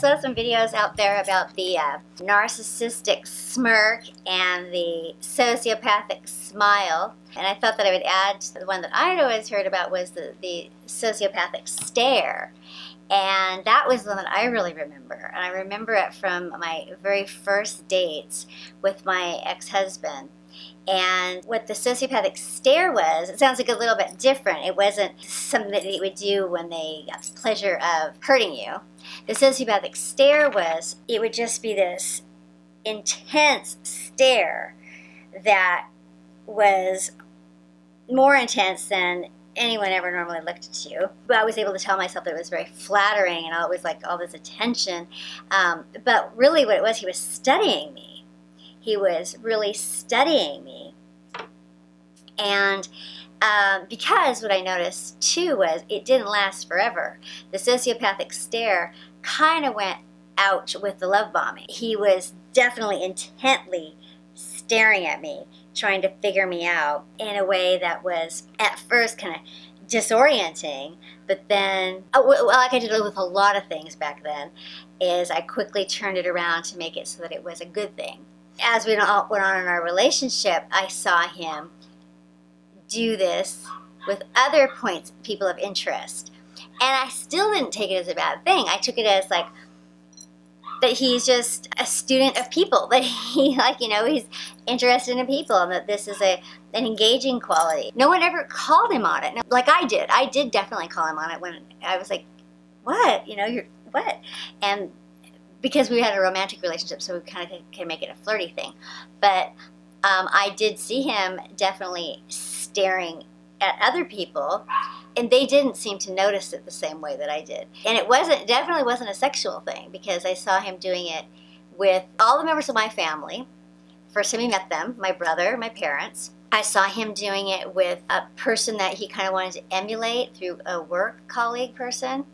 saw some videos out there about the narcissistic smirk and the sociopathic smile, and I thought that I would add to the one that I'd always heard about was the sociopathic stare. And that was the one that I really remember. And I remember it from my very first dates with my ex-husband. And what the sociopathic stare was, it sounds like a little bit different. It wasn't something that they would do when they got the pleasure of hurting you. The sociopathic stare was, it would just be this intense stare that was more intense than anyone ever normally looked at you. But I was able to tell myself that it was very flattering and it was like all this attention. But really what it was, he was studying me. He was really studying me. And because what I noticed too was it didn't last forever. The sociopathic stare kind of went out with the love bombing. He was definitely intently staring at me, trying to figure me out in a way that was at first kind of disorienting, but then, like I did with a lot of things back then, is I quickly turned it around to make it so that it was a good thing. As we went on in our relationship, I saw him do this with other people of interest, and I still didn't take it as a bad thing. I took it as like, that he's just a student of people, that he, like, you know, he's interested in people, and that this is an engaging quality. No one ever called him on it, like I did. I did definitely call him on it when I was like, what? You know, you're, what? And because we had a romantic relationship, so we kind of can make it a flirty thing. But I did see him definitely staring at other people, and they didn't seem to notice it the same way that I did. And it definitely wasn't a sexual thing, because I saw him doing it with all the members of my family. First time we met them, my brother, my parents. I saw him doing it with a person that he kind of wanted to emulate through a work colleague person.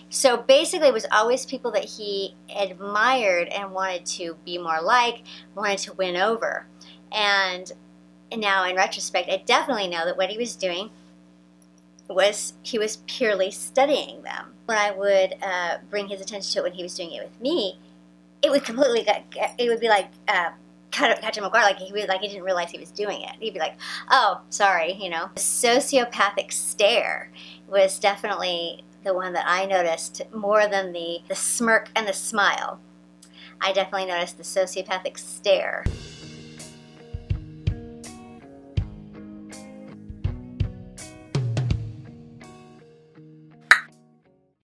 So basically it was always people that he admired and wanted to be more like, wanted to win over. And now in retrospect, I definitely know that what he was doing was he was purely studying them. When I would bring his attention to it when he was doing it with me, it would completely, it would be like catch him off guard, like he didn't realize he was doing it. He'd be like, oh, sorry, you know. The sociopathic stare was definitely the one that I noticed more than the smirk and the smile. I definitely noticed the sociopathic stare.